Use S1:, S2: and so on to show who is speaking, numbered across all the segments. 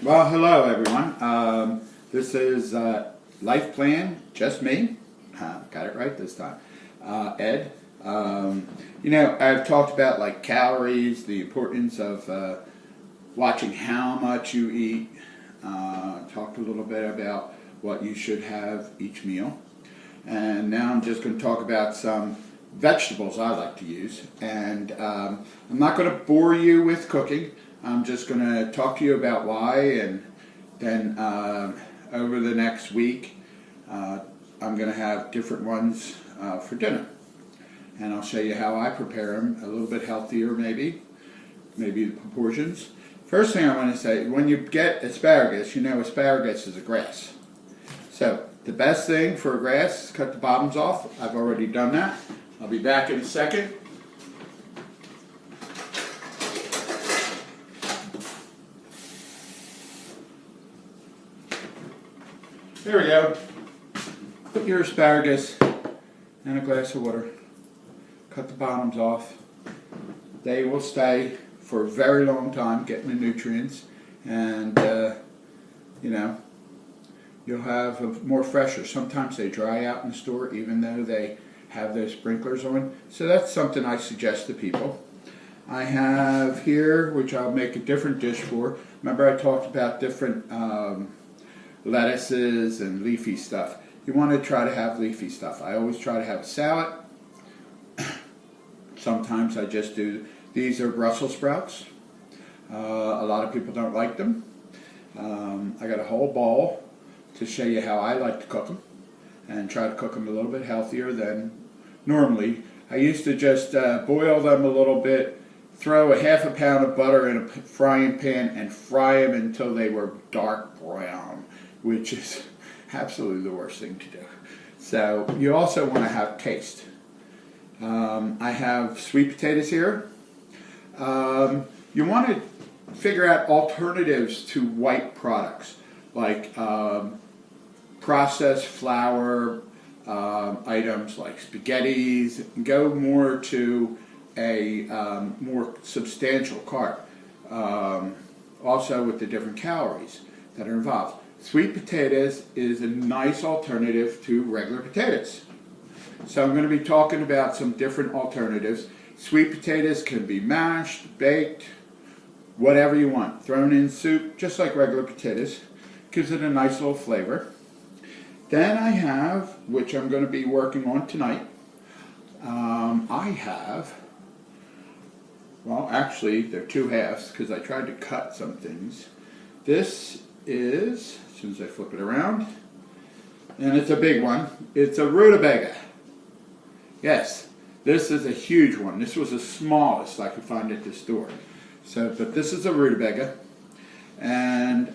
S1: Well, hello everyone. This is Life Plan, just me. Got it right this time. Ed. I've talked about like calories, the importance of watching how much you eat. Talked a little bit about what you should have each meal. And now I'm just going to talk about some vegetables I like to use. And I'm not going to bore you with cooking. I'm just going to talk to you about why, and then over the next week I'm going to have different ones for dinner. And I'll show you how I prepare them, a little bit healthier maybe the proportions. First thing I want to say, when you get asparagus, you know asparagus is a grass. So the best thing for a grass is cut the bottoms off. I've already done that. I'll be back in a second. There we go. Put your asparagus in a glass of water. Cut the bottoms off. They will stay for a very long time getting the nutrients, and you'll have more fresher. Sometimes they dry out in the store even though they have those sprinklers on. So that's something I suggest to people. I have here, which I'll make a different dish for. Remember I talked about different lettuces and leafy stuff. You want to try to have leafy stuff. I always try to have a salad. Sometimes I just do, these are Brussels sprouts. A lot of people don't like them. I got a whole bowl to show you how I like to cook them, and try to cook them a little bit healthier than normally. I used to just boil them a little bit, throw a half a pound of butter in a frying pan and fry them until they were dark brown, which is absolutely the worst thing to do. So you also want to have taste. I have sweet potatoes here. You want to figure out alternatives to white products, like processed flour items like spaghettis. Go more to a more substantial carb. Also with the different calories that are involved. Sweet potatoes is a nice alternative to regular potatoes. So I'm going to be talking about some different alternatives. Sweet potatoes can be mashed, baked, whatever you want. Thrown in soup, just like regular potatoes. Gives it a nice little flavor. Then I have, which I'm going to be working on tonight, I have, well actually they're two halves because I tried to cut some things. This is, as soon as I flip it around, and it's a big one, it's a rutabaga. Yes, this is a huge one. This was the smallest I could find at the store. So, but this is a rutabaga. And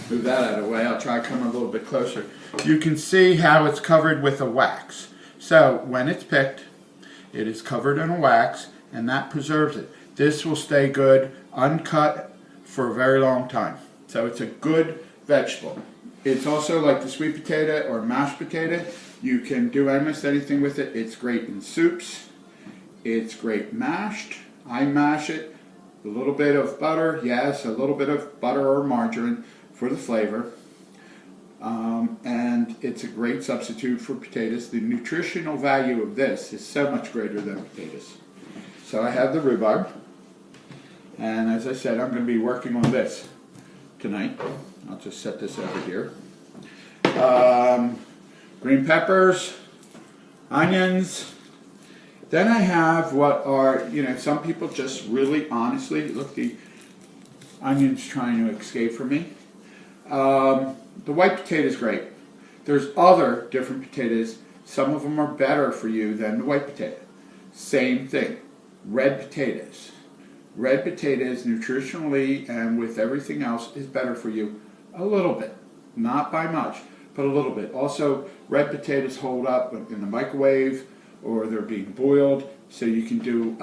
S1: move that out of the way. I'll try to come a little bit closer. You can see how it's covered with a wax. So when it's picked, it is covered in a wax, and that preserves it. This will stay good, uncut, for a very long time. So it's a good vegetable. It's also like the sweet potato or mashed potato. You can do almost anything with it. It's great in soups. It's great mashed. I mash it. A little bit of butter, yes, a little bit of butter or margarine for the flavor. And it's a great substitute for potatoes. The nutritional value of this is so much greater than potatoes. So I have the rhubarb. And as I said, I'm going to be working on this tonight. I'll just set this over here. Green peppers, onions. Then I have what are, some people just really honestly, look, the onions trying to escape from me. The white potato is great. There's other different potatoes. Some of them are better for you than the white potato. Same thing. Red potatoes. Red potatoes nutritionally and with everything else is better for you a little bit. Not by much, but a little bit. Also, red potatoes hold up in the microwave, or they're being boiled, so you can do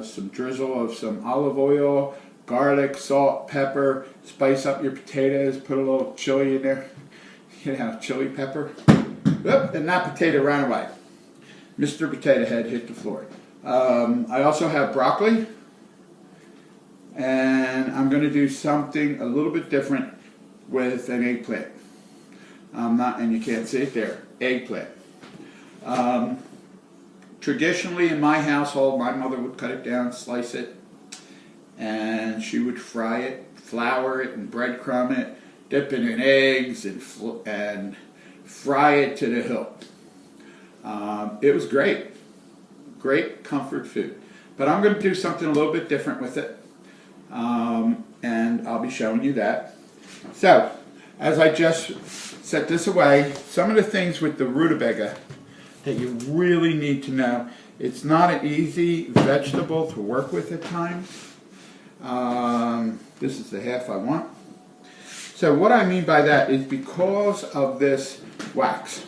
S1: some drizzle of some olive oil, garlic, salt, pepper, spice up your potatoes, put a little chili in there, chili pepper. Oop, and that potato ran away. Mr. Potato Head hit the floor. I also have broccoli. and I'm going to do something a little bit different with an eggplant. And you can't see it there, eggplant. Traditionally in my household, my mother would cut it down, slice it, and she would fry it, flour it, and breadcrumb it, dip it in eggs, and fry it to the hilt. It was great. Great comfort food. But I'm going to do something a little bit different with it, and I'll be showing you that. So, as I just set this away, some of the things with the rutabaga that you really need to know. It's not an easy vegetable to work with at times. This is the half I want. So what I mean by that is because of this wax.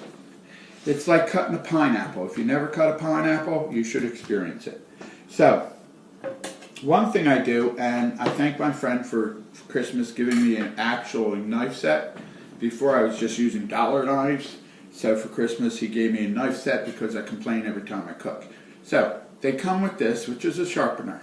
S1: It's like cutting a pineapple. If you never cut a pineapple, you should experience it. So, one thing I do, and I thank my friend for Christmas giving me an actual knife set. Before I was just using dollar knives. So for Christmas he gave me a knife set because I complain every time I cook. So they come with this, which is a sharpener.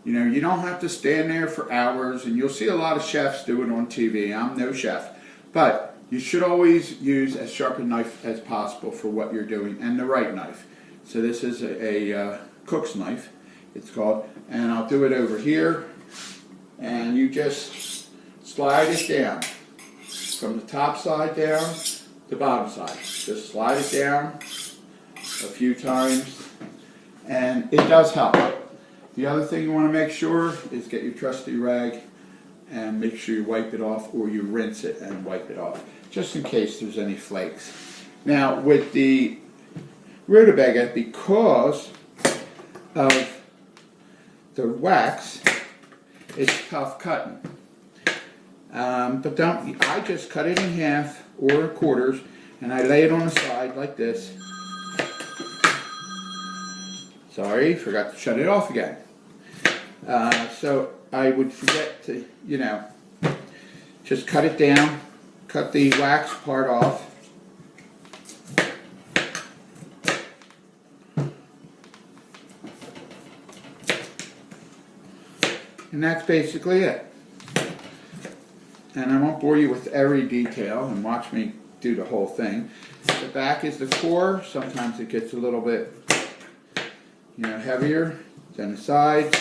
S1: You know, you don't have to stand there for hours, and you'll see a lot of chefs do it on TV. I'm no chef. But you should always use as sharp a knife as possible for what you're doing, and the right knife. So this is a cook's knife, it's called, and I'll do it over here, and you just slide it down from the top side down to the bottom side. Just slide it down a few times, and it does help. The other thing you want to make sure is get your trusty rag and make sure you wipe it off, or you rinse it and wipe it off, just in case there's any flakes. Now with the rutabaga, because of the wax, it's tough cutting. But I just cut it in half or quarters, and I lay it on the side like this. Sorry, forgot to shut it off again. So I would forget to, you know, just cut it down, cut the wax part off. And that's basically it. And I won't bore you with every detail, and watch me do the whole thing. The back is the core. Sometimes it gets a little bit, you know, heavier than the sides.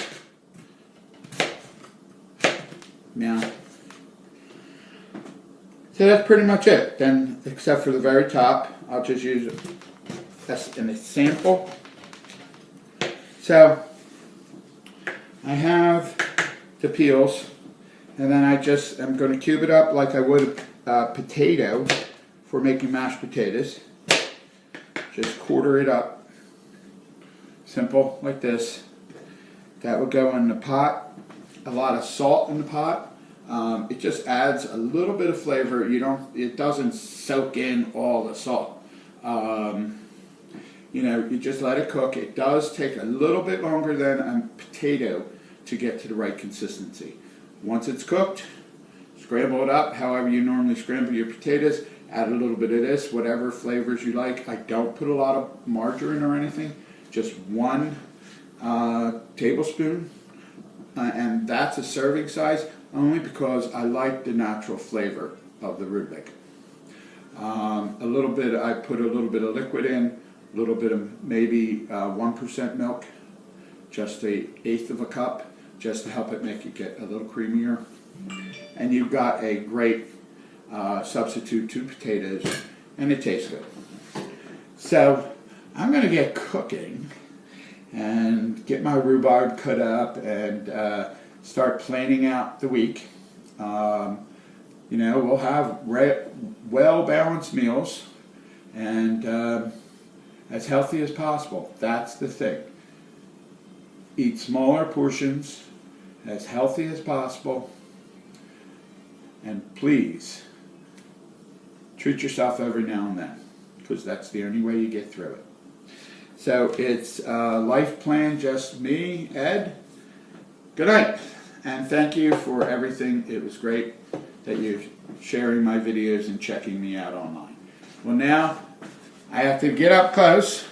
S1: Yeah. So that's pretty much it. Then, except for the very top, I'll just use it as an example. So I have the peels, and then I'm going to cube it up like I would a potato for making mashed potatoes. Just quarter it up, simple, like this. That would go in the pot. A lot of salt in the pot. It just adds a little bit of flavor. It doesn't soak in all the salt. You know, you just let it cook. It does take a little bit longer than a potato to get to the right consistency. Once it's cooked, scramble it up however you normally scramble your potatoes. Add a little bit of this, whatever flavors you like. I don't put a lot of margarine or anything, just 1 tablespoon. And that's a serving size, only because I like the natural flavor of the rutabaga. I put a little bit of liquid in, a little bit of maybe 1% milk, just 1/8 of a cup, just to help it make it get a little creamier. And you've got a great substitute to potatoes, and it tastes good. So I'm going to get cooking and get my rhubarb cut up and start planning out the week. You know, we'll have well-balanced meals and as healthy as possible. That's the thing. Eat smaller portions, as healthy as possible, and please treat yourself every now and then, because that's the only way you get through it. So it's Life Plan, just me, Ed. Good night, and thank you for everything. It was great that you're sharing my videos and checking me out online. Well, now I have to get up close